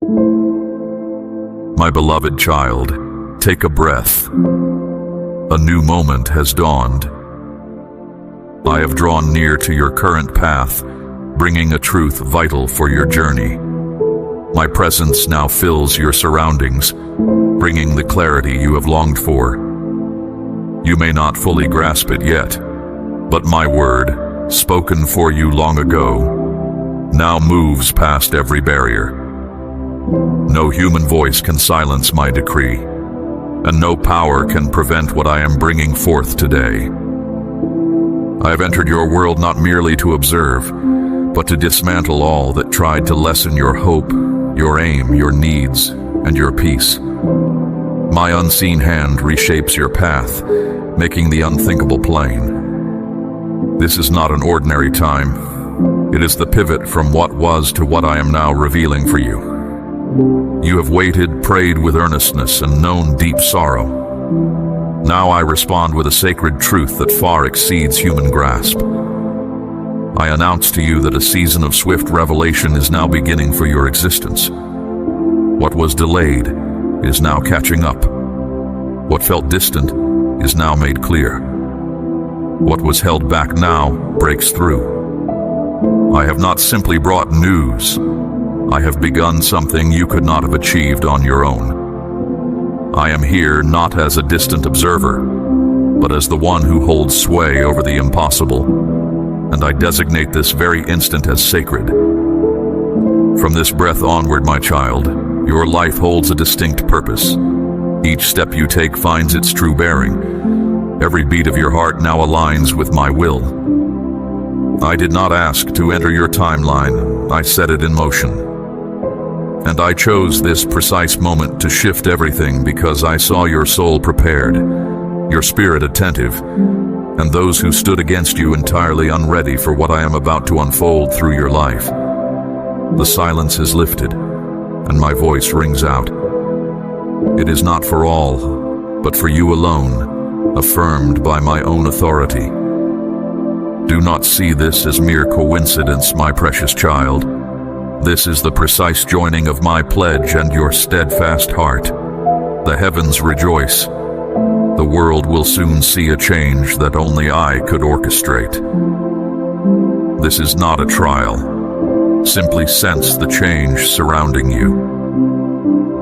My beloved child, take a breath. A new moment has dawned. I have drawn near to your current path, bringing a truth vital for your journey. My presence now fills your surroundings, bringing the clarity you have longed for. You may not fully grasp it yet, but my word, spoken for you long ago, now moves past every barrier. No human voice can silence my decree, and no power can prevent what I am bringing forth today. I have entered your world not merely to observe, but to dismantle all that tried to lessen your hope, your aim, your needs, and your peace. My unseen hand reshapes your path, making the unthinkable plain. This is not an ordinary time. It is the pivot from what was to what I am now revealing for you. You have waited, prayed with earnestness, and known deep sorrow. Now I respond with a sacred truth that far exceeds human grasp. I announce to you that a season of swift revelation is now beginning for your existence. What was delayed is now catching up. What felt distant is now made clear. What was held back now breaks through. I have not simply brought news. I have begun something you could not have achieved on your own. I am here not as a distant observer, but as the one who holds sway over the impossible, and I designate this very instant as sacred. From this breath onward, my child, your life holds a distinct purpose. Each step you take finds its true bearing. Every beat of your heart now aligns with my will. I did not ask to enter your timeline, I set it in motion. And I chose this precise moment to shift everything because I saw your soul prepared, your spirit attentive, and those who stood against you entirely unready for what I am about to unfold through your life. The silence is lifted, and my voice rings out. It is not for all, but for you alone, affirmed by my own authority. Do not see this as mere coincidence, my precious child. This is the precise joining of my pledge and your steadfast heart. The heavens rejoice. The world will soon see a change that only I could orchestrate. This is not a trial. Simply sense the change surrounding you.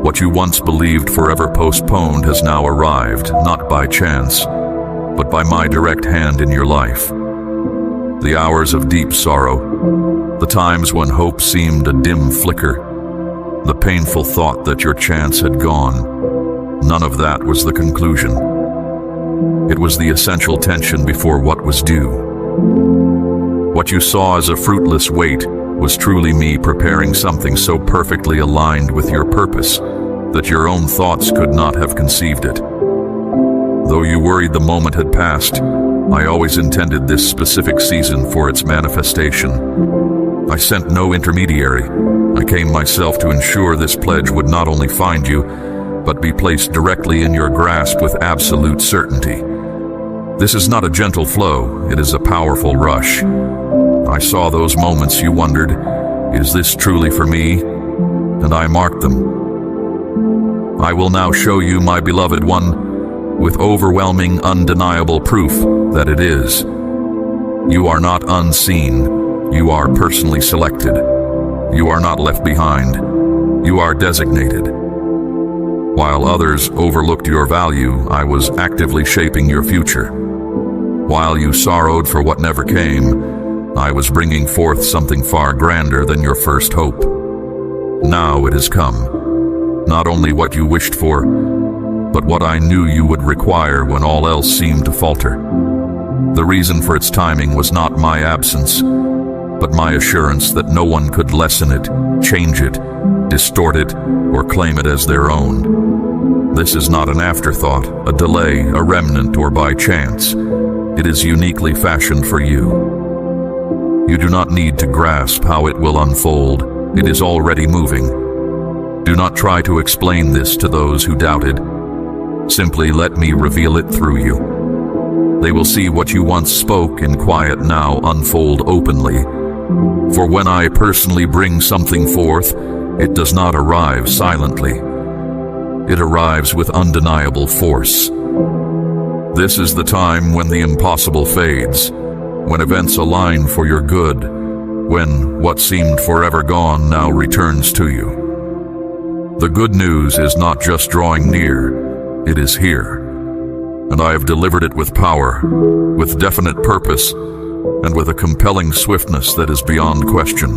What you once believed forever postponed has now arrived, not by chance, but by my direct hand in your life. The hours of deep sorrow, the times when hope seemed a dim flicker, the painful thought that your chance had gone, none of that was the conclusion. It was the essential tension before what was due. What you saw as a fruitless wait was truly me preparing something so perfectly aligned with your purpose that your own thoughts could not have conceived it. Though you worried the moment had passed, I always intended this specific season for its manifestation. I sent no intermediary. I came myself to ensure this pledge would not only find you, but be placed directly in your grasp with absolute certainty. This is not a gentle flow, it is a powerful rush. I saw those moments you wondered, is this truly for me? And I marked them. I will now show you, my beloved one, with overwhelming, undeniable proof that it is. You are not unseen. You are personally selected. You are not left behind. You are designated. While others overlooked your value, I was actively shaping your future. While you sorrowed for what never came, I was bringing forth something far grander than your first hope. Now it has come. Not only what you wished for, but what I knew you would require when all else seemed to falter. The reason for its timing was not my absence, but my assurance that no one could lessen it, change it, distort it, or claim it as their own. This is not an afterthought, a delay, a remnant, or by chance. It is uniquely fashioned for you. You do not need to grasp how it will unfold. It is already moving. Do not try to explain this to those who doubted. Simply let me reveal it through you. They will see what you once spoke in quiet now unfold openly. For when I personally bring something forth, It does not arrive silently. It arrives with undeniable force. This is the time when the impossible fades, when events align for your good, when what seemed forever gone now returns to you. The good news is not just drawing near, it is here. And I have delivered it with power, with definite purpose, and with a compelling swiftness that is beyond question.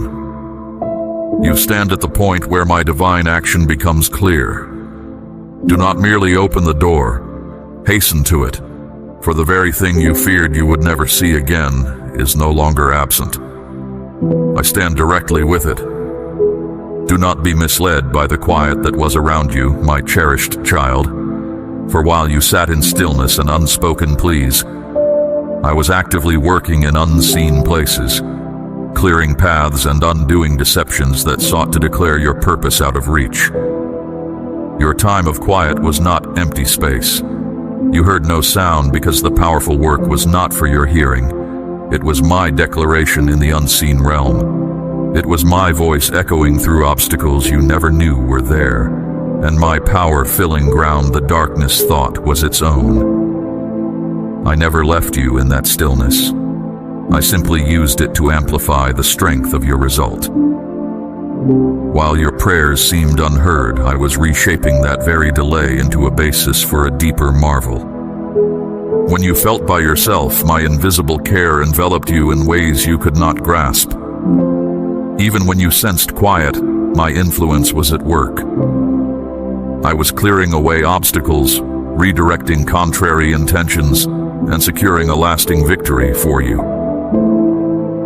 You stand at the point where my divine action becomes clear. Do not merely open the door, hasten to it, for the very thing you feared you would never see again is no longer absent. I stand directly with it. Do not be misled by the quiet that was around you, my cherished child, for while you sat in stillness and unspoken pleas, I was actively working in unseen places, clearing paths and undoing deceptions that sought to declare your purpose out of reach. Your time of quiet was not empty space. You heard no sound because the powerful work was not for your hearing. It was my declaration in the unseen realm. It was my voice echoing through obstacles you never knew were there, and my power filling ground the darkness thought was its own. I never left you in that stillness. I simply used it to amplify the strength of your result. While your prayers seemed unheard, I was reshaping that very delay into a basis for a deeper marvel. When you felt by yourself, my invisible care enveloped you in ways you could not grasp. Even when you sensed quiet, my influence was at work. I was clearing away obstacles, redirecting contrary intentions, and securing a lasting victory for you.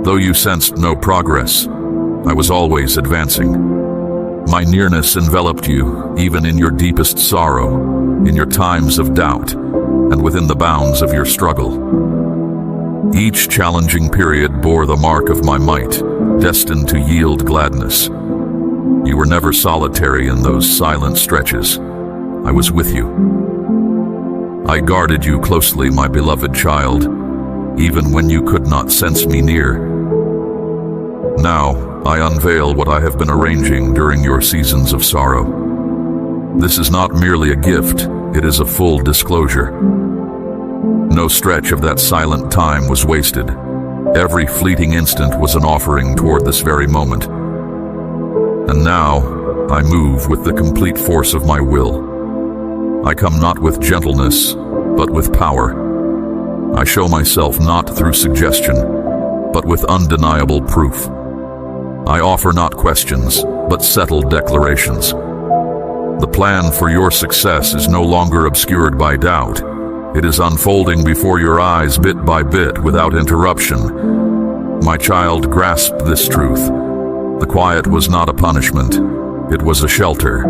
Though you sensed no progress, I was always advancing. My nearness enveloped you, even in your deepest sorrow, in your times of doubt, and within the bounds of your struggle. Each challenging period bore the mark of my might, destined to yield gladness. You were never solitary in those silent stretches. I was with you. I guarded you closely, my beloved child, even when you could not sense me near. Now, I unveil what I have been arranging during your seasons of sorrow. This is not merely a gift, it is a full disclosure. No stretch of that silent time was wasted. Every fleeting instant was an offering toward this very moment. And now, I move with the complete force of my will. I come not with gentleness, but with power. I show myself not through suggestion, but with undeniable proof. I offer not questions, but settled declarations. The plan for your success is no longer obscured by doubt. It is unfolding before your eyes bit by bit without interruption. My child, grasp this truth. The quiet was not a punishment. It was a shelter.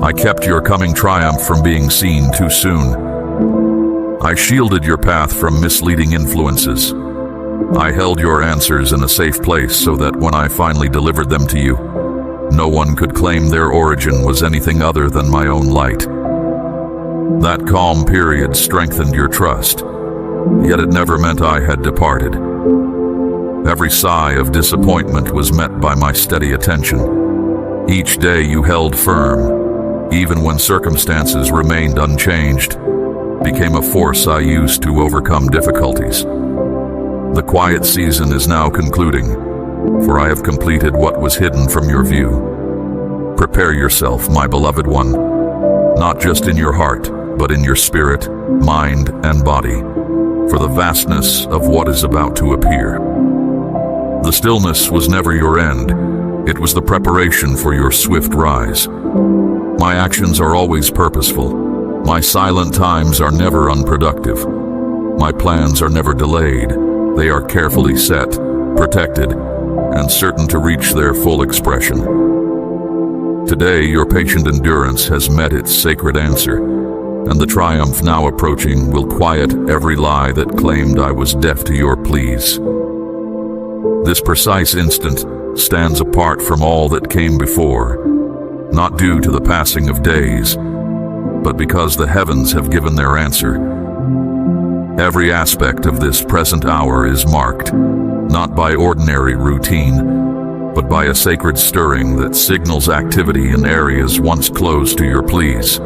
I kept your coming triumph from being seen too soon. I shielded your path from misleading influences. I held your answers in a safe place so that when I finally delivered them to you, no one could claim their origin was anything other than my own light. That calm period strengthened your trust, yet it never meant I had departed. Every sigh of disappointment was met by my steady attention. Each day you held firm, even when circumstances remained unchanged, became a force I used to overcome difficulties. The quiet season is now concluding, for I have completed what was hidden from your view. Prepare yourself, my beloved one, not just in your heart, but in your spirit, mind, and body, for the vastness of what is about to appear. The stillness was never your end. It was the preparation for your swift rise. My actions are always purposeful. My silent times are never unproductive. My plans are never delayed. They are carefully set, protected, and certain to reach their full expression. Today, your patient endurance has met its sacred answer, and the triumph now approaching will quiet every lie that claimed I was deaf to your pleas. This precise instant stands apart from all that came before, not due to the passing of days, but because the heavens have given their answer. Every aspect of this present hour is marked, not by ordinary routine, but by a sacred stirring that signals activity in areas once closed to your pleas.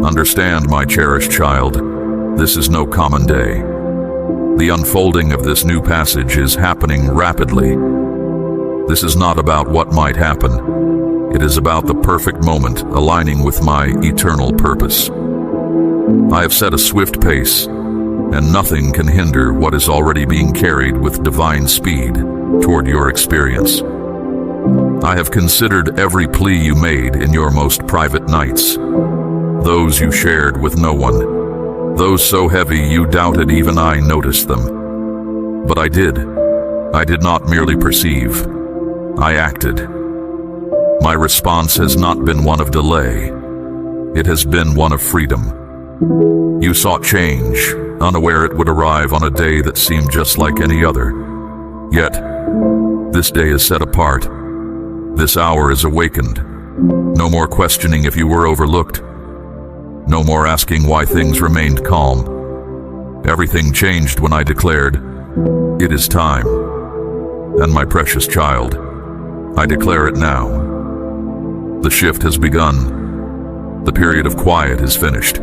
Understand, my cherished child, this is no common day. The unfolding of this new passage is happening rapidly. This is not about what might happen. It is about the perfect moment aligning with my eternal purpose. I have set a swift pace, and nothing can hinder what is already being carried with divine speed toward your experience. I have considered every plea you made in your most private nights, those you shared with no one, those so heavy you doubted even I noticed them. But I did. I did not merely perceive. I acted. My response has not been one of delay. It has been one of freedom. You sought change, unaware it would arrive on a day that seemed just like any other. Yet, this day is set apart. This hour is awakened. No more questioning if you were overlooked. No more asking why things remained calm. Everything changed when I declared, "It is time." And my precious child, I declare it now. The shift has begun. The period of quiet is finished.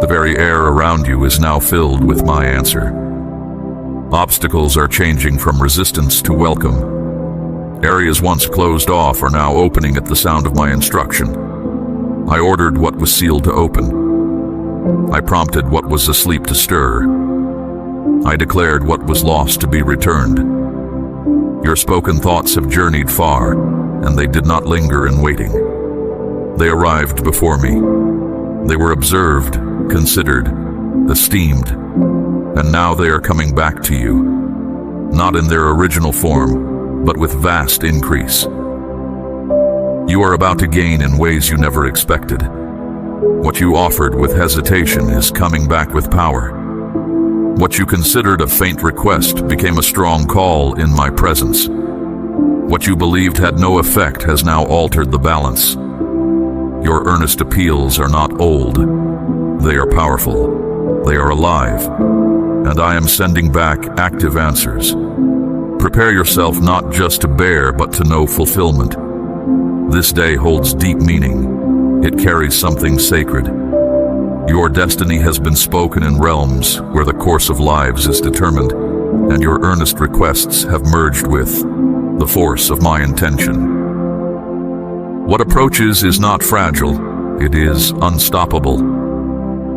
The very air around you is now filled with my answer. Obstacles are changing from resistance to welcome. Areas once closed off are now opening at the sound of my instruction. I ordered what was sealed to open. I prompted what was asleep to stir. I declared what was lost to be returned. Your spoken thoughts have journeyed far, and they did not linger in waiting. They arrived before me. They were observed, considered, esteemed, and now they are coming back to you, not in their original form, but with vast increase. You are about to gain in ways you never expected. What you offered with hesitation is coming back with power. What you considered a faint request became a strong call in my presence. What you believed had no effect has now altered the balance. Your earnest appeals are not old. They are powerful. They are alive. And I am sending back active answers. Prepare yourself not just to bear, but to know fulfillment. This day holds deep meaning. It carries something sacred. Your destiny has been spoken in realms where the course of lives is determined, and your earnest requests have merged with the force of my intention. What approaches is not fragile, it is unstoppable.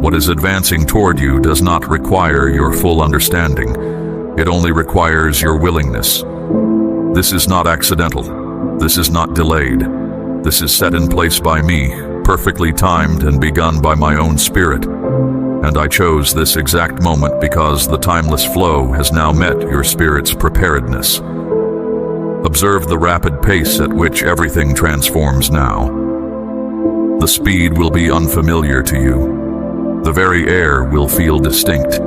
What is advancing toward you does not require your full understanding. It only requires your willingness. This is not accidental. This is not delayed. This is set in place by me, perfectly timed and begun by my own spirit. And I chose this exact moment because the timeless flow has now met your spirit's preparedness. Observe the rapid pace at which everything transforms now. The speed will be unfamiliar to you. The very air will feel distinct.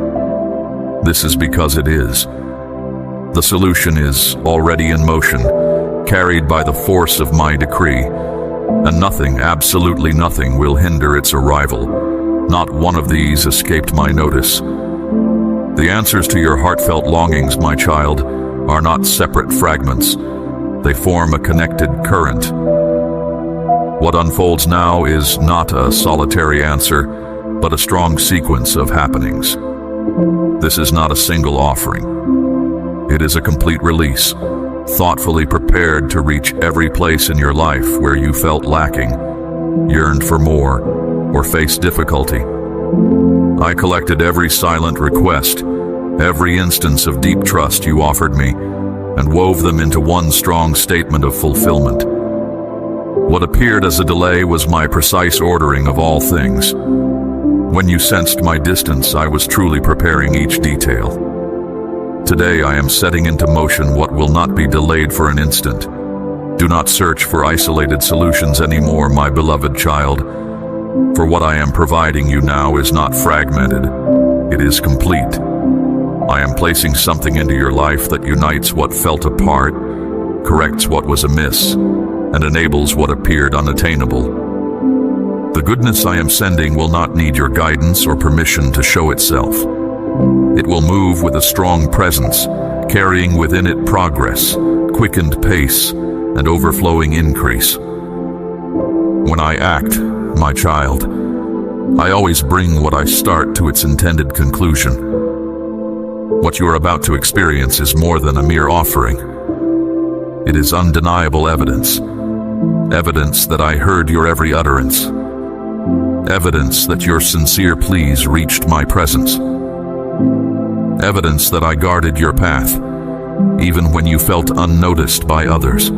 This is because it is. The solution is already in motion, carried by the force of my decree, and nothing, absolutely nothing, will hinder its arrival. Not one of these escaped my notice. The answers to your heartfelt longings, my child, are not separate fragments. They form a connected current. What unfolds now is not a solitary answer, but a strong sequence of happenings. This is not a single offering. It is a complete release, thoughtfully prepared to reach every place in your life where you felt lacking, yearned for more, or faced difficulty. I collected every silent request, every instance of deep trust you offered me, and wove them into one strong statement of fulfillment. What appeared as a delay was my precise ordering of all things. When you sensed my distance, I was truly preparing each detail. Today I am setting into motion what will not be delayed for an instant. Do not search for isolated solutions anymore, my beloved child, for what I am providing you now is not fragmented. It is complete. I am placing something into your life that unites what felt apart, corrects what was amiss, and enables what appeared unattainable. The goodness I am sending will not need your guidance or permission to show itself. It will move with a strong presence, carrying within it progress, quickened pace and overflowing increase. When I act, my child, I always bring what I start to its intended conclusion. What you are about to experience is more than a mere offering. It is undeniable evidence. Evidence that I heard your every utterance. Evidence that your sincere pleas reached my presence. Evidence that I guarded your path, even when you felt unnoticed by others.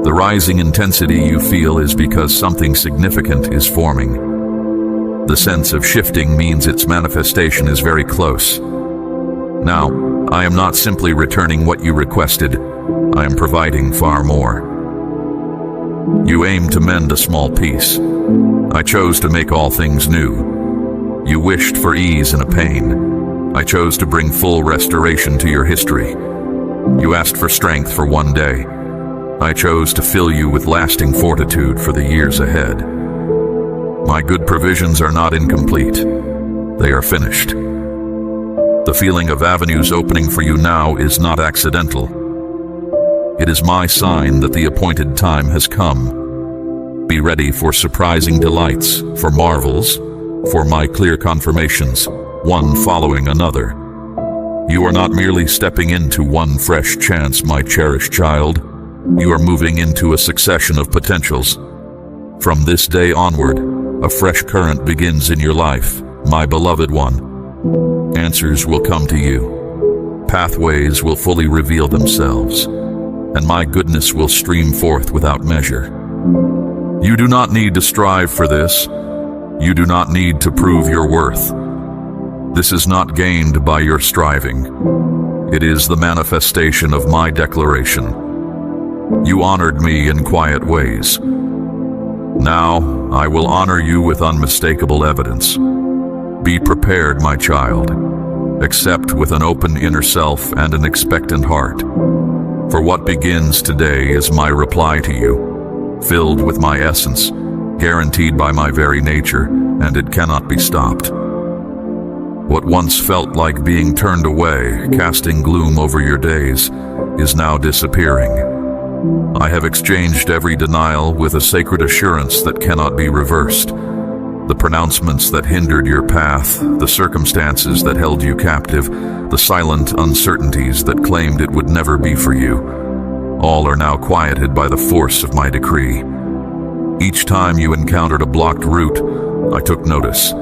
The rising intensity you feel is because something significant is forming. The sense of shifting means its manifestation is very close. Now, I am not simply returning what you requested, I am providing far more. You aim to mend a small piece. I chose to make all things new. You wished for ease in a pain. I chose to bring full restoration to your history. You asked for strength for one day. I chose to fill you with lasting fortitude for the years ahead. My good provisions are not incomplete. They are finished. The feeling of avenues opening for you now is not accidental. It is my sign that the appointed time has come. Be ready for surprising delights, for marvels, for my clear confirmations, one following another. You are not merely stepping into one fresh chance, my cherished child. You are moving into a succession of potentials. From this day onward, a fresh current begins in your life, my beloved one. Answers will come to you. Pathways will fully reveal themselves, and my goodness will stream forth without measure. You do not need to strive for this. You do not need to prove your worth. This is not gained by your striving. It is the manifestation of my declaration. You honored me in quiet ways. Now, I will honor you with unmistakable evidence. Be prepared, my child. Accept with an open inner self and an expectant heart. For what begins today is my reply to you, filled with my essence, guaranteed by my very nature, and it cannot be stopped. What once felt like being turned away, casting gloom over your days, is now disappearing. I have exchanged every denial with a sacred assurance that cannot be reversed. The pronouncements that hindered your path, the circumstances that held you captive, the silent uncertainties that claimed it would never be for you, all are now quieted by the force of my decree. Each time you encountered a blocked route, I took notice.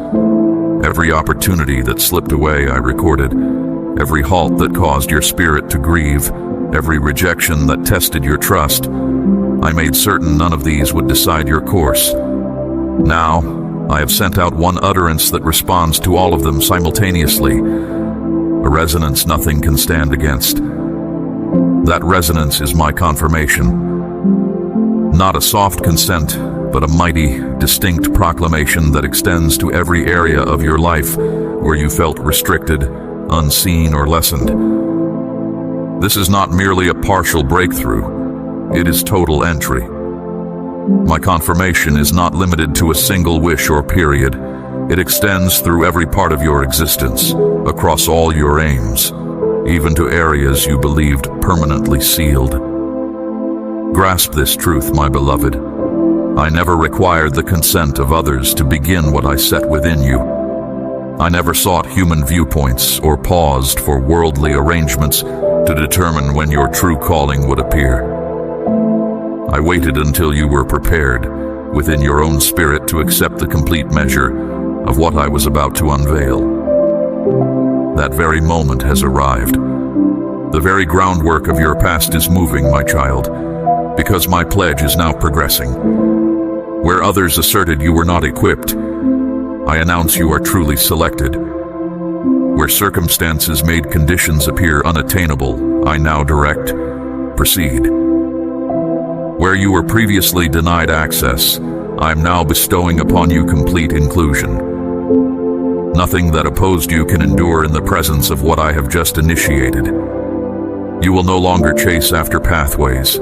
Every opportunity that slipped away, I recorded. Every halt that caused your spirit to grieve, every rejection that tested your trust, I made certain none of these would decide your course. Now, I have sent out one utterance that responds to all of them simultaneously, a resonance nothing can stand against. That resonance is my confirmation. Not a soft consent, but a mighty, distinct proclamation that extends to every area of your life where you felt restricted, unseen, or lessened. This is not merely a partial breakthrough, it is total entry. My confirmation is not limited to a single wish or period. It extends through every part of your existence, across all your aims, even to areas you believed permanently sealed. Grasp this truth, my beloved. I never required the consent of others to begin what I set within you. I never sought human viewpoints or paused for worldly arrangements to determine when your true calling would appear. I waited until you were prepared, within your own spirit, to accept the complete measure of what I was about to unveil. That very moment has arrived. The very groundwork of your past is moving, my child, because my pledge is now progressing. Where others asserted you were not equipped, I announce you are truly selected. Where circumstances made conditions appear unattainable, I now direct, proceed. Where you were previously denied access, I am now bestowing upon you complete inclusion. Nothing that opposed you can endure in the presence of what I have just initiated. You will no longer chase after pathways.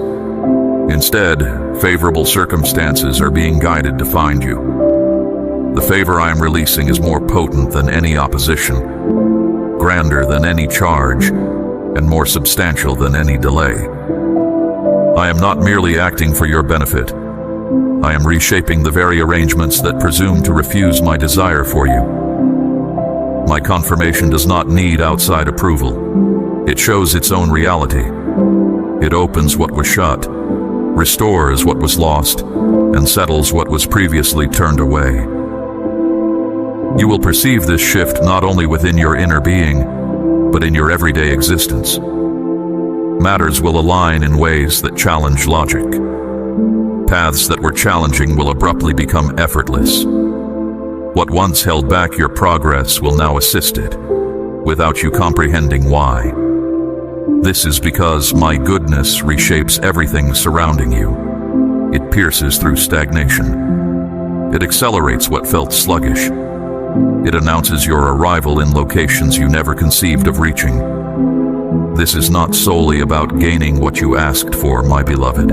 Instead, favorable circumstances are being guided to find you. The favor I am releasing is more potent than any opposition, grander than any charge, and more substantial than any delay. I am not merely acting for your benefit. I am reshaping the very arrangements that presume to refuse my desire for you. My confirmation does not need outside approval. It shows its own reality. It opens what was shut, restores what was lost, and settles what was previously turned away. You will perceive this shift not only within your inner being, but in your everyday existence. Matters will align in ways that challenge logic. Paths that were challenging will abruptly become effortless. What once held back your progress will now assist it, without you comprehending why. This is because my goodness reshapes everything surrounding you. It pierces through stagnation. It accelerates what felt sluggish. It announces your arrival in locations you never conceived of reaching. This is not solely about gaining what you asked for, my beloved.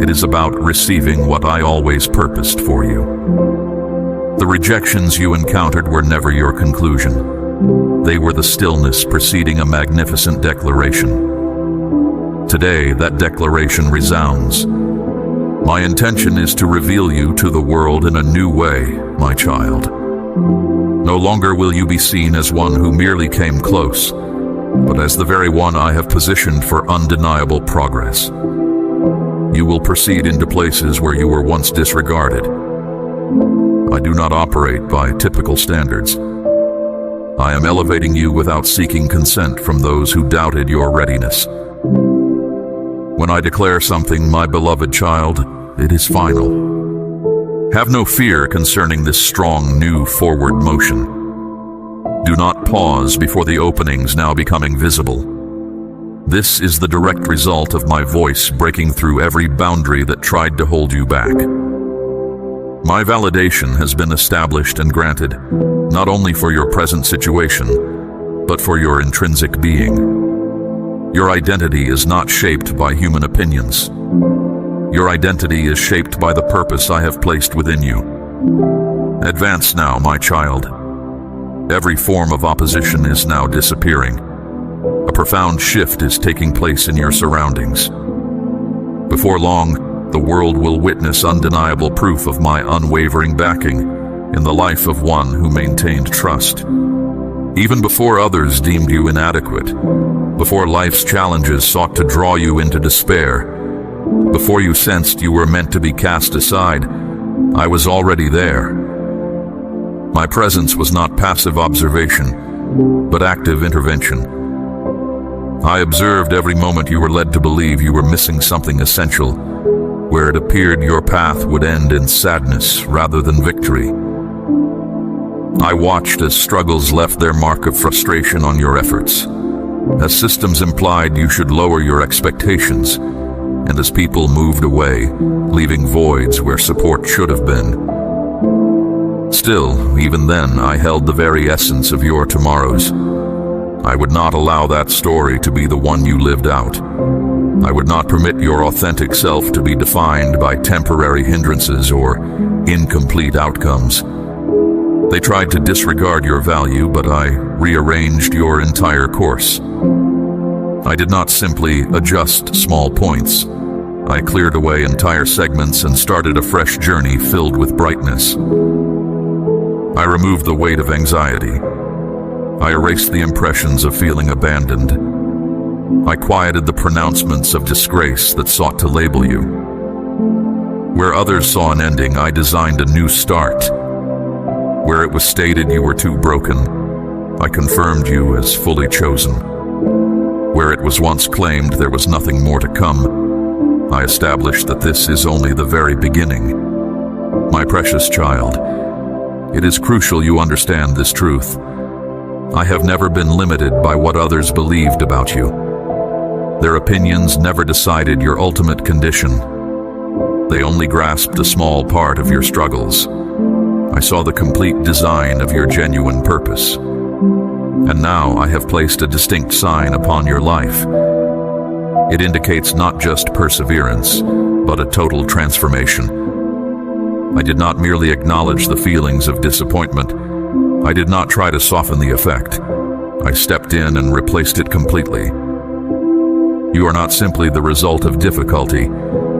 It is about receiving what I always purposed for you. The rejections you encountered were never your conclusion. They were the stillness preceding a magnificent declaration. Today, that declaration resounds. My intention is to reveal you to the world in a new way, my child. No longer will you be seen as one who merely came close, but as the very one I have positioned for undeniable progress. You will proceed into places where you were once disregarded. I do not operate by typical standards. I am elevating you without seeking consent from those who doubted your readiness. When I declare something, my beloved child, it is final. Have no fear concerning this strong new forward motion. Do not pause before the openings now becoming visible. This is the direct result of my voice breaking through every boundary that tried to hold you back. My validation has been established and granted, not only for your present situation, but for your intrinsic being. Your identity is not shaped by human opinions. Your identity is shaped by the purpose I have placed within you. Advance now, my child. Every form of opposition is now disappearing. A profound shift is taking place in your surroundings. Before long, the world will witness undeniable proof of my unwavering backing in the life of one who maintained trust. Even before others deemed you inadequate, before life's challenges sought to draw you into despair, before you sensed you were meant to be cast aside, I was already there. My presence was not passive observation, but active intervention. I observed every moment you were led to believe you were missing something essential, where it appeared your path would end in sadness rather than victory. I watched as struggles left their mark of frustration on your efforts, as systems implied you should lower your expectations, and as people moved away, leaving voids where support should have been. Still, even then, I held the very essence of your tomorrows. I would not allow that story to be the one you lived out. I would not permit your authentic self to be defined by temporary hindrances or incomplete outcomes. They tried to disregard your value, but I rearranged your entire course. I did not simply adjust small points. I cleared away entire segments and started a fresh journey filled with brightness. I removed the weight of anxiety. I erased the impressions of feeling abandoned. I quieted the pronouncements of disgrace that sought to label you. Where others saw an ending, I designed a new start. Where it was stated you were too broken, I confirmed you as fully chosen. Where it was once claimed there was nothing more to come, I established that this is only the very beginning. My precious child, it is crucial you understand this truth. I have never been limited by what others believed about you. Their opinions never decided your ultimate condition. They only grasped a small part of your struggles. I saw the complete design of your genuine purpose. And now I have placed a distinct sign upon your life. It indicates not just perseverance, but a total transformation. I did not merely acknowledge the feelings of disappointment. I did not try to soften the effect. I stepped in and replaced it completely. You are not simply the result of difficulty,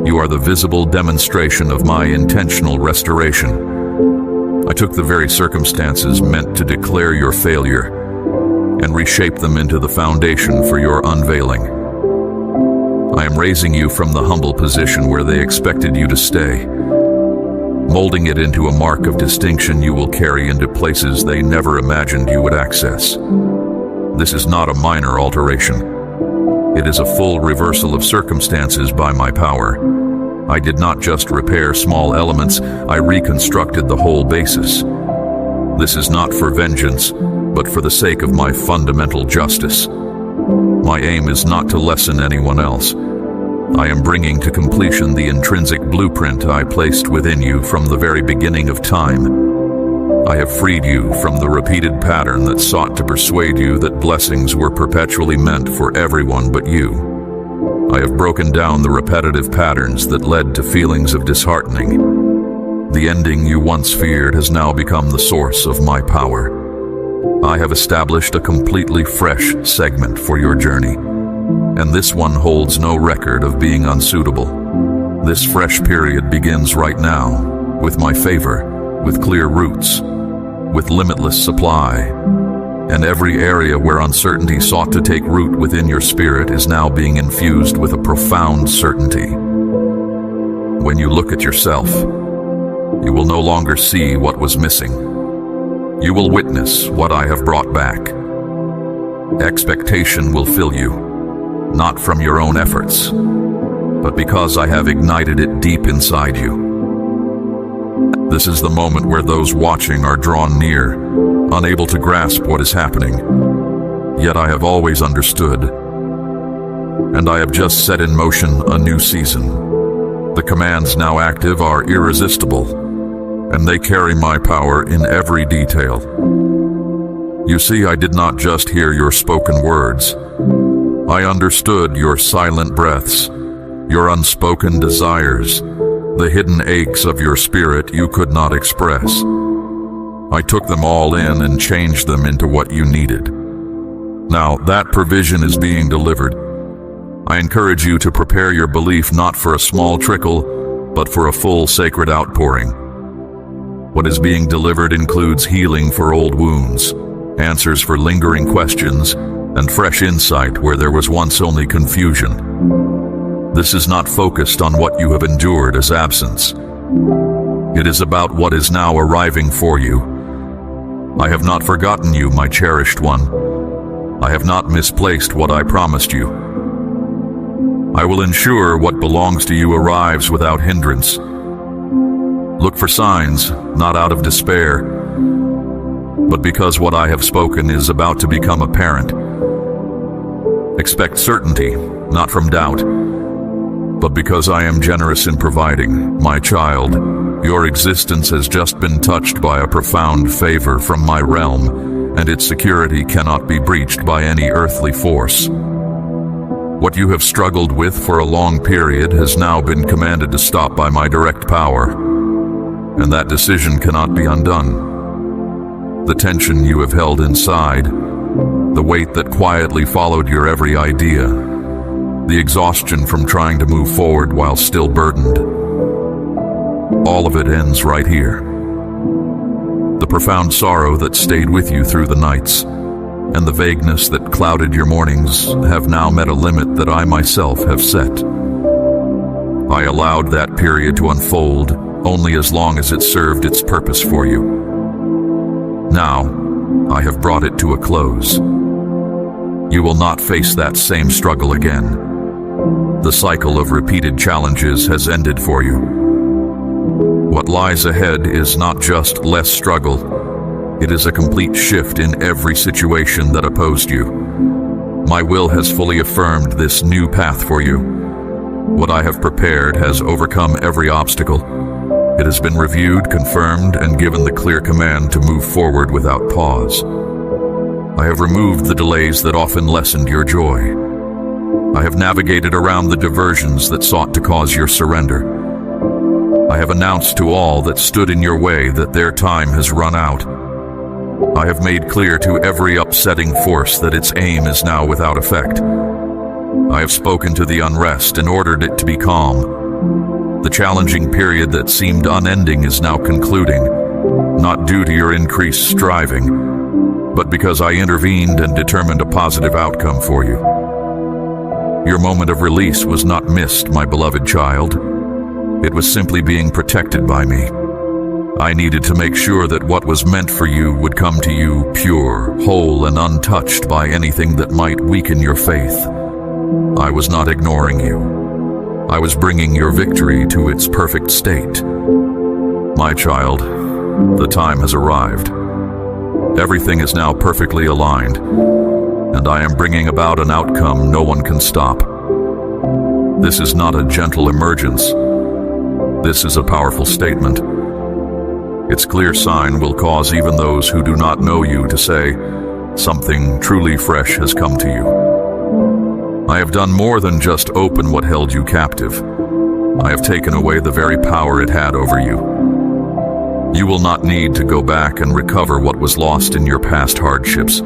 you are the visible demonstration of my intentional restoration. I took the very circumstances meant to declare your failure and reshape them into the foundation for your unveiling. I am raising you from the humble position where they expected you to stay, molding it into a mark of distinction you will carry into places they never imagined you would access. This is not a minor alteration. It is a full reversal of circumstances by my power. I did not just repair small elements, I reconstructed the whole basis. This is not for vengeance, but for the sake of my fundamental justice. My aim is not to lessen anyone else. I am bringing to completion the intrinsic blueprint I placed within you from the very beginning of time. I have freed you from the repeated pattern that sought to persuade you that blessings were perpetually meant for everyone but you. I have broken down the repetitive patterns that led to feelings of disheartening. The ending you once feared has now become the source of my power. I have established a completely fresh segment for your journey, and this one holds no record of being unsuitable. This fresh period begins right now, with my favor, with clear roots, with limitless supply, and every area where uncertainty sought to take root within your spirit is now being infused with a profound certainty. When you look at yourself, you will no longer see what was missing. You will witness what I have brought back. Expectation will fill you, not from your own efforts, but because I have ignited it deep inside you. This is the moment where those watching are drawn near, unable to grasp what is happening. Yet I have always understood, and I have just set in motion a new season. The commands now active are irresistible, and they carry my power in every detail. You see, I did not just hear your spoken words. I understood your silent breaths, your unspoken desires, the hidden aches of your spirit you could not express. I took them all in and changed them into what you needed. Now, that provision is being delivered. I encourage you to prepare your belief not for a small trickle, but for a full sacred outpouring. What is being delivered includes healing for old wounds, answers for lingering questions, and fresh insight where there was once only confusion. This is not focused on what you have endured as absence. It is about what is now arriving for you. I have not forgotten you, my cherished one. I have not misplaced what I promised you. I will ensure what belongs to you arrives without hindrance. Look for signs, not out of despair, but because what I have spoken is about to become apparent. Expect certainty, not from doubt, but because I am generous in providing. My child, your existence has just been touched by a profound favor from my realm, and its security cannot be breached by any earthly force. What you have struggled with for a long period has now been commanded to stop by my direct power, and that decision cannot be undone. The tension you have held inside, the weight that quietly followed your every idea, the exhaustion from trying to move forward while still burdened, all of it ends right here. The profound sorrow that stayed with you through the nights, and the vagueness that clouded your mornings have now met a limit that I myself have set. I allowed that period to unfold only as long as it served its purpose for you. Now, I have brought it to a close. You will not face that same struggle again. The cycle of repeated challenges has ended for you. What lies ahead is not just less struggle, it is a complete shift in every situation that opposed you. My will has fully affirmed this new path for you. What I have prepared has overcome every obstacle. It has been reviewed, confirmed, and given the clear command to move forward without pause. I have removed the delays that often lessened your joy. I have navigated around the diversions that sought to cause your surrender. I have announced to all that stood in your way that their time has run out. I have made clear to every upsetting force that its aim is now without effect. I have spoken to the unrest and ordered it to be calm. The challenging period that seemed unending is now concluding, not due to your increased striving, but because I intervened and determined a positive outcome for you. Your moment of release was not missed, my beloved child. It was simply being protected by me. I needed to make sure that what was meant for you would come to you pure, whole, and untouched by anything that might weaken your faith. I was not ignoring you. I was bringing your victory to its perfect state. My child, the time has arrived. Everything is now perfectly aligned, and I am bringing about an outcome no one can stop. This is not a gentle emergence. This is a powerful statement. Its clear sign will cause even those who do not know you to say, something truly fresh has come to you. I have done more than just open what held you captive. I have taken away the very power it had over you. You will not need to go back and recover what was lost in your past hardships,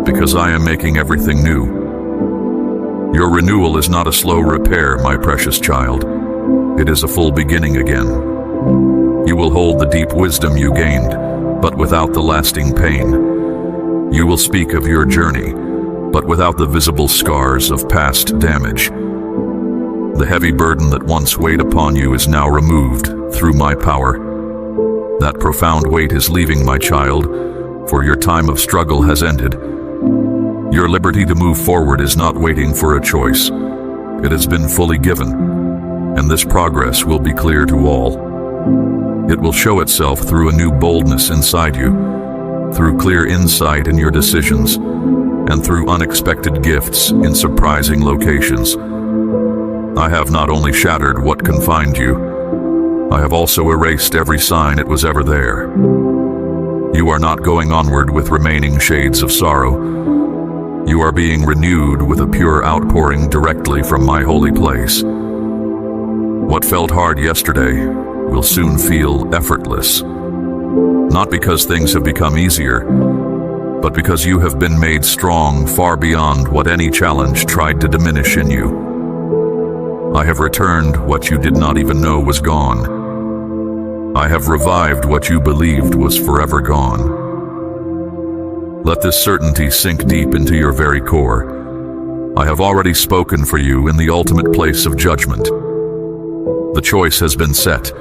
because I am making everything new. Your renewal is not a slow repair, my precious child. It is a full beginning again. You will hold the deep wisdom you gained, but without the lasting pain. You will speak of your journey, but without the visible scars of past damage. The heavy burden that once weighed upon you is now removed through my power. That profound weight is leaving, my child, for your time of struggle has ended. Your liberty to move forward is not waiting for a choice. It has been fully given, and this progress will be clear to all. It will show itself through a new boldness inside you, through clear insight in your decisions, and through unexpected gifts in surprising locations. I have not only shattered what confined you, I have also erased every sign it was ever there. You are not going onward with remaining shades of sorrow. You are being renewed with a pure outpouring directly from my holy place. What felt hard yesterday will soon feel effortless. Not because things have become easier, but because you have been made strong far beyond what any challenge tried to diminish in you. I have returned what you did not even know was gone. I have revived what you believed was forever gone. Let this certainty sink deep into your very core. I have already spoken for you in the ultimate place of judgment. The choice has been set.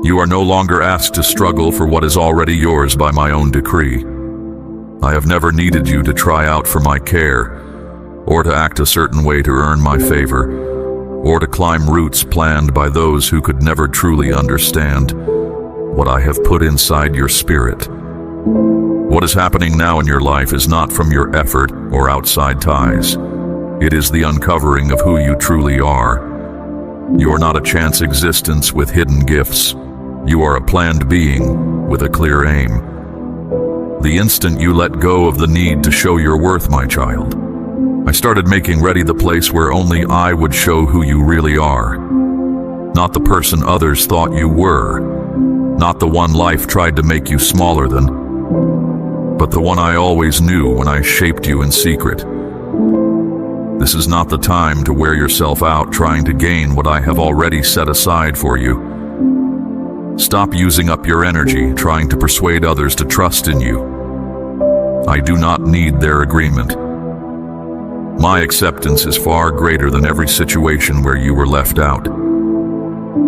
You are no longer asked to struggle for what is already yours by my own decree. I have never needed you to try out for my care, or to act a certain way to earn my favor, or to climb routes planned by those who could never truly understand what I have put inside your spirit. What is happening now in your life is not from your effort or outside ties. It is the uncovering of who you truly are. You are not a chance existence with hidden gifts. You are a planned being with a clear aim. The instant you let go of the need to show your worth, my child, I started making ready the place where only I would show who you really are. Not the person others thought you were. Not the one life tried to make you smaller than. But the one I always knew when I shaped you in secret. This is not the time to wear yourself out trying to gain what I have already set aside for you. Stop using up your energy trying to persuade others to trust in you. I do not need their agreement. My acceptance is far greater than every situation where you were left out.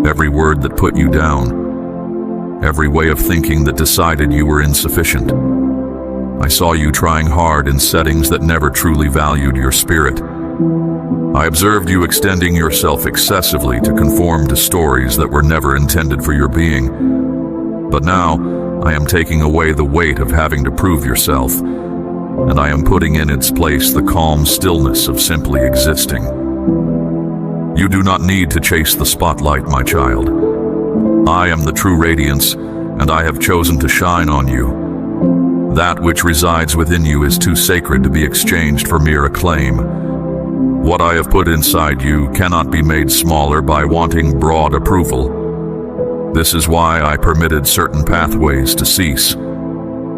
Every word that put you down. Every way of thinking that decided you were insufficient. I saw you trying hard in settings that never truly valued your spirit. I observed you extending yourself excessively to conform to stories that were never intended for your being. But now, I am taking away the weight of having to prove yourself, and I am putting in its place the calm stillness of simply existing. You do not need to chase the spotlight, my child. I am the true radiance, and I have chosen to shine on you. That which resides within you is too sacred to be exchanged for mere acclaim. What I have put inside you cannot be made smaller by wanting broad approval. This is why I permitted certain pathways to cease.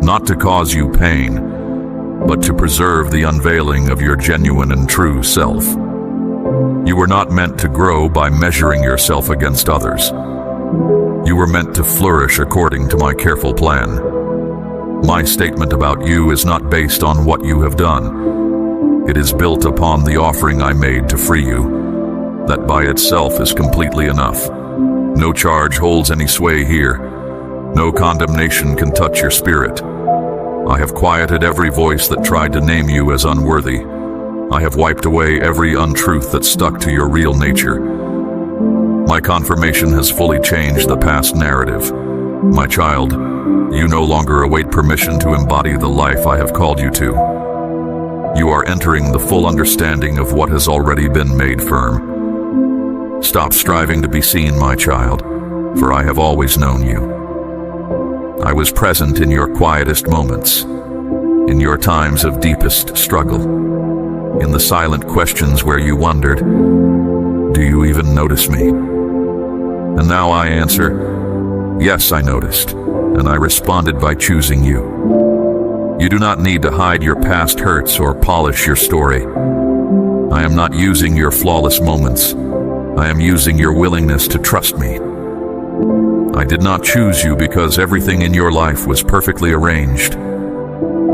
not to cause you pain, but to preserve the unveiling of your genuine and true self. You were not meant to grow by measuring yourself against others. You were meant to flourish according to my careful plan. My statement about you is not based on what you have done. It is built upon the offering I made to free you. That by itself is completely enough. No charge holds any sway here. No condemnation can touch your spirit. I have quieted every voice that tried to name you as unworthy. I have wiped away every untruth that stuck to your real nature. My confirmation has fully changed the past narrative. My child, you no longer await permission to embody the life I have called you to. You are entering the full understanding of what has already been made firm. Stop striving to be seen, my child, for I have always known you. I was present in your quietest moments, in your times of deepest struggle, in the silent questions where you wondered, do you even notice me? And now I answer, yes, I noticed, and I responded by choosing you. You do not need to hide your past hurts or polish your story. I am not using your flawless moments. I am using your willingness to trust me. I did not choose you because everything in your life was perfectly arranged.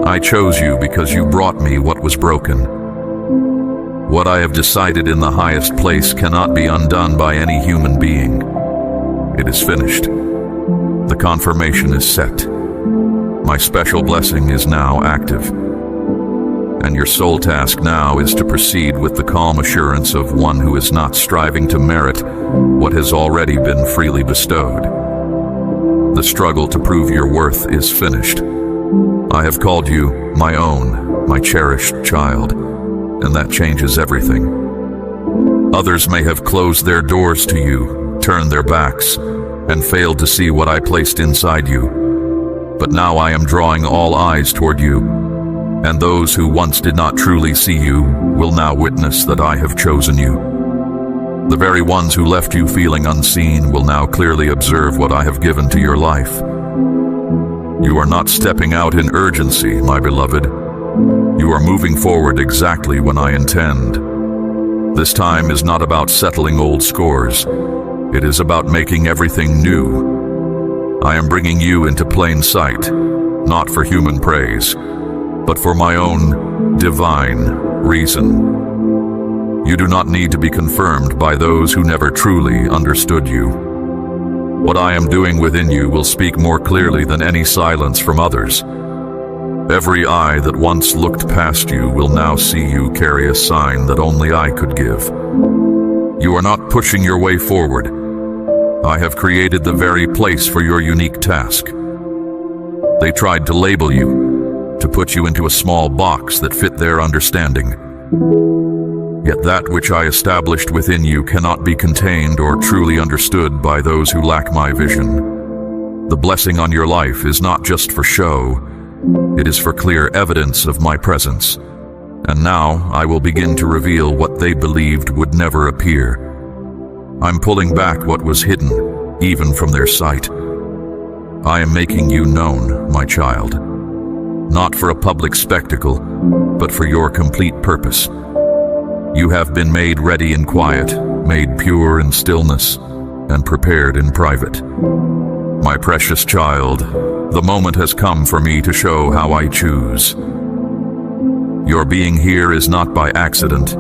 I chose you because you brought me what was broken. What I have decided in the highest place cannot be undone by any human being. It is finished. The confirmation is set. My special blessing is now active. And your sole task now is to proceed with the calm assurance of one who is not striving to merit what has already been freely bestowed. The struggle to prove your worth is finished. I have called you my own, my cherished child, and that changes everything. Others may have closed their doors to you, turned their backs, and failed to see what I placed inside you. But now I am drawing all eyes toward you, and those who once did not truly see you will now witness that I have chosen you. The very ones who left you feeling unseen will now clearly observe what I have given to your life. You are not stepping out in urgency, my beloved. You are moving forward exactly when I intend. This time is not about settling old scores. It is about making everything new. I am bringing you into plain sight, not for human praise, but for my own divine reason. You do not need to be confirmed by those who never truly understood you. What I am doing within you will speak more clearly than any silence from others. Every eye that once looked past you will now see you carry a sign that only I could give. You are not pushing your way forward. I have created the very place for your unique task. They tried to label you, to put you into a small box that fit their understanding. Yet that which I established within you cannot be contained or truly understood by those who lack my vision. The blessing on your life is not just for show, it is for clear evidence of my presence. And now I will begin to reveal what they believed would never appear. I'm pulling back what was hidden, even from their sight. I am making you known, my child, not for a public spectacle, but for your complete purpose. You have been made ready in quiet, made pure in stillness, and prepared in private. My precious child, the moment has come for me to show how I choose. Your being here is not by accident,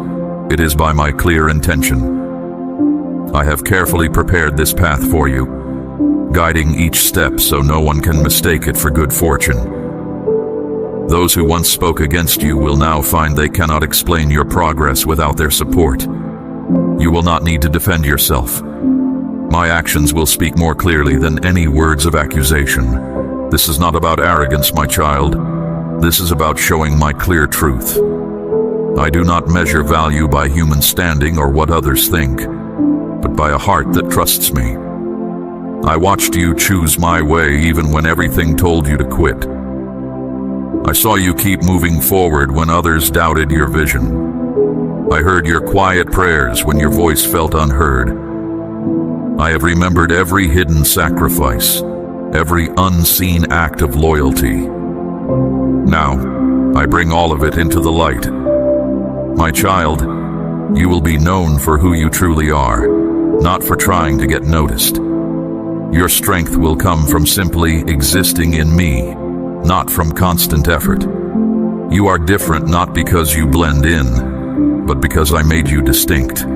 it is by my clear intention. I have carefully prepared this path for you, guiding each step so no one can mistake it for good fortune. Those who once spoke against you will now find they cannot explain your progress without their support. You will not need to defend yourself. My actions will speak more clearly than any words of accusation. This is not about arrogance, my child. This is about showing my clear truth. I do not measure value by human standing or what others think, but by a heart that trusts me. I watched you choose my way even when everything told you to quit. I saw you keep moving forward when others doubted your vision. I heard your quiet prayers when your voice felt unheard. I have remembered every hidden sacrifice, every unseen act of loyalty, Now, I bring all of it into the light. My child, you will be known for who you truly are, not for trying to get noticed. Your strength will come from simply existing in me, not from constant effort. You are different not because you blend in, but because I made you distinct.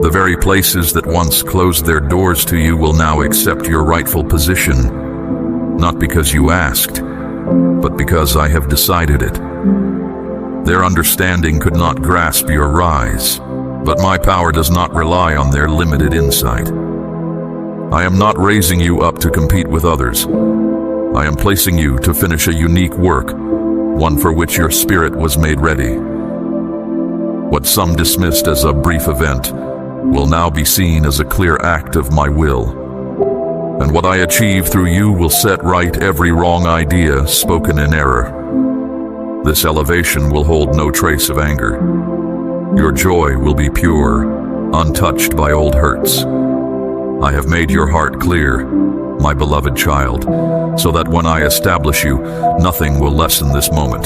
The very places that once closed their doors to you will now accept your rightful position, not because you asked, but because I have decided it. Their understanding could not grasp your rise, but my power does not rely on their limited insight. I am not raising you up to compete with others. I am placing you to finish a unique work, one for which your spirit was made ready. What some dismissed as a brief event will now be seen as a clear act of my will. And what I achieve through you will set right every wrong idea spoken in error. This elevation will hold no trace of anger. Your joy will be pure, untouched by old hurts. I have made your heart clear, my beloved child, so that when I establish you, nothing will lessen this moment.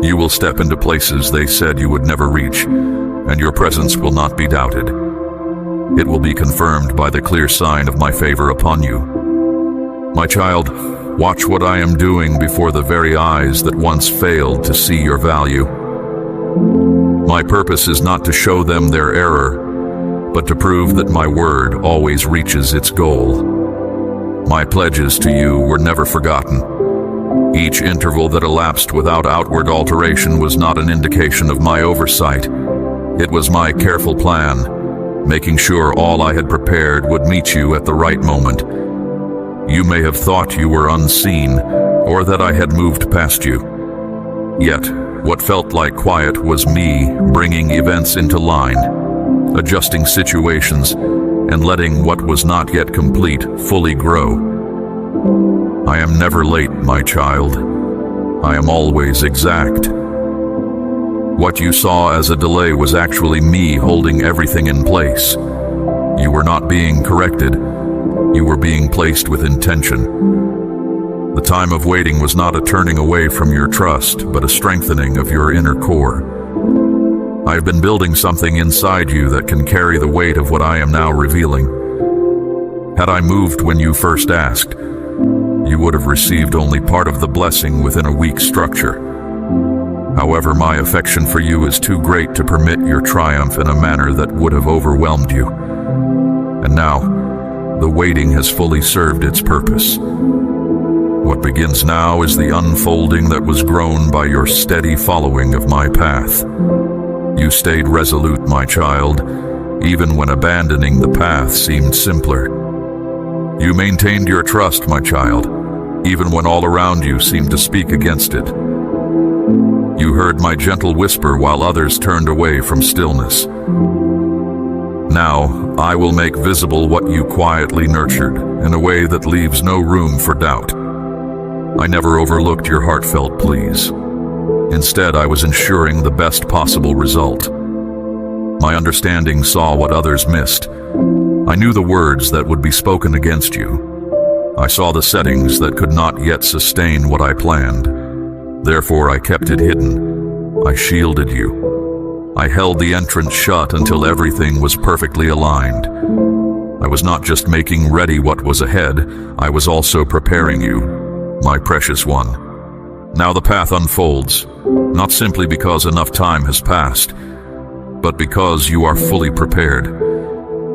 You will step into places they said you would never reach, and your presence will not be doubted. It will be confirmed by the clear sign of my favor upon you. My child, watch what I am doing before the very eyes that once failed to see your value. My purpose is not to show them their error, but to prove that my word always reaches its goal. My pledges to you were never forgotten. Each interval that elapsed without outward alteration was not an indication of my oversight. It was my careful plan, making sure all I had prepared would meet you at the right moment. You may have thought you were unseen, or that I had moved past you. Yet, what felt like quiet was me bringing events into line, adjusting situations, and letting what was not yet complete fully grow. I am never late, my child. I am always exact. What you saw as a delay was actually me holding everything in place. You were not being corrected. You were being placed with intention. The time of waiting was not a turning away from your trust, but a strengthening of your inner core. I have been building something inside you that can carry the weight of what I am now revealing. Had I moved when you first asked, you would have received only part of the blessing within a weak structure. However, my affection for you is too great to permit your triumph in a manner that would have overwhelmed you. And now, the waiting has fully served its purpose. What begins now is the unfolding that was grown by your steady following of my path. You stayed resolute, my child, even when abandoning the path seemed simpler. You maintained your trust, my child, even when all around you seemed to speak against it. You heard my gentle whisper while others turned away from stillness. Now, I will make visible what you quietly nurtured in a way that leaves no room for doubt. I never overlooked your heartfelt pleas. Instead, I was ensuring the best possible result. My understanding saw what others missed. I knew the words that would be spoken against you. I saw the settings that could not yet sustain what I planned. Therefore, I kept it hidden. I shielded you. I held the entrance shut until everything was perfectly aligned. I was not just making ready what was ahead, I was also preparing you, my precious one. Now the path unfolds, not simply because enough time has passed, but because you are fully prepared.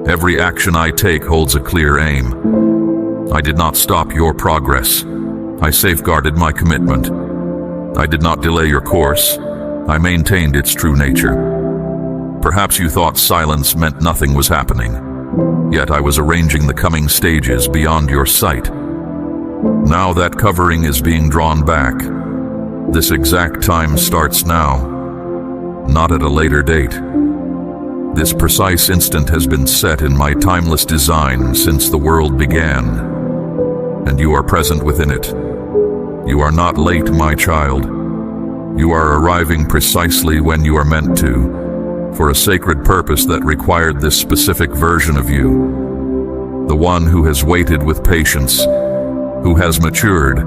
Every action I take holds a clear aim. I did not stop your progress. I safeguarded my commitment. I did not delay your course. I maintained its true nature. Perhaps you thought silence meant nothing was happening. Yet I was arranging the coming stages beyond your sight. Now that covering is being drawn back. This exact time starts now, not at a later date. This precise instant has been set in my timeless design since the world began, and you are present within it. You are not late, my child. You are arriving precisely when you are meant to, for a sacred purpose that required this specific version of you. The one who has waited with patience, who has matured,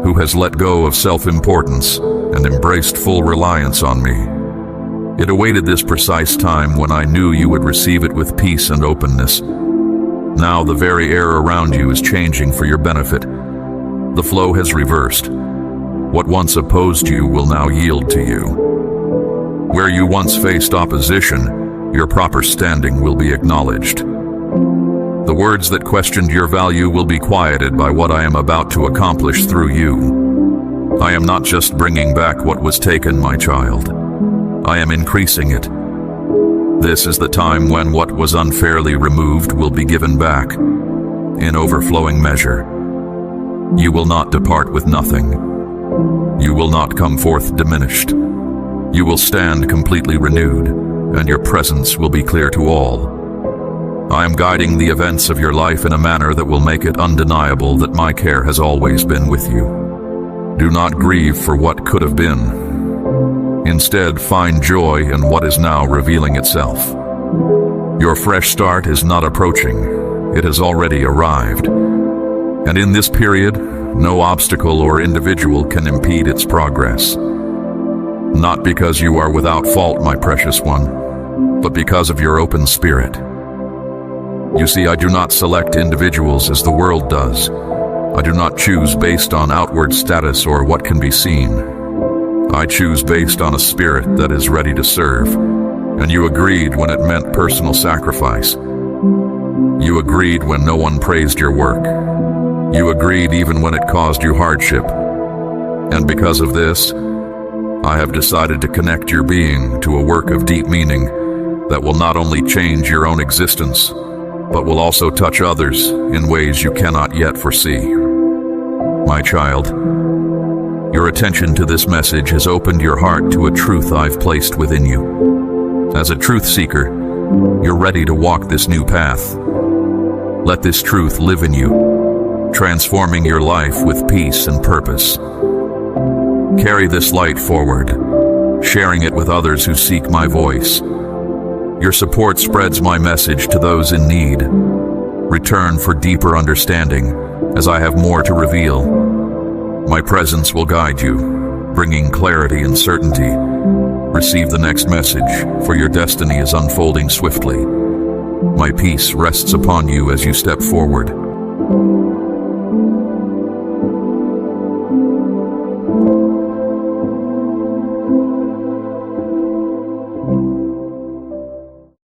who has let go of self-importance and embraced full reliance on me. It awaited this precise time when I knew you would receive it with peace and openness. Now the very air around you is changing for your benefit. The flow has reversed. What once opposed you will now yield to you. Where you once faced opposition, your proper standing will be acknowledged. The words that questioned your value will be quieted by what I am about to accomplish through you. I am not just bringing back what was taken, my child. I am increasing it. This is the time when what was unfairly removed will be given back in overflowing measure. You will not depart with nothing. You will not come forth diminished. You will stand completely renewed, and your presence will be clear to all. I am guiding the events of your life in a manner that will make it undeniable that my care has always been with you. Do not grieve for what could have been. Instead, find joy in what is now revealing itself. Your fresh start is not approaching. It has already arrived. And in this period, no obstacle or individual can impede its progress. Not because you are without fault, my precious one, but because of your open spirit. You see, I do not select individuals as the world does. I do not choose based on outward status or what can be seen. I choose based on a spirit that is ready to serve, and you agreed when it meant personal sacrifice. You agreed when no one praised your work. You agreed even when it caused you hardship. And because of this, I have decided to connect your being to a work of deep meaning that will not only change your own existence, but will also touch others in ways you cannot yet foresee. My child, your attention to this message has opened your heart to a truth I've placed within you. As a truth seeker, you're ready to walk this new path. Let this truth live in you, transforming your life with peace and purpose. Carry this light forward, sharing it with others who seek my voice. Your support spreads my message to those in need. Return for deeper understanding, as I have more to reveal. My presence will guide you, bringing clarity and certainty. Receive the next message, for your destiny is unfolding swiftly. My peace rests upon you as you step forward.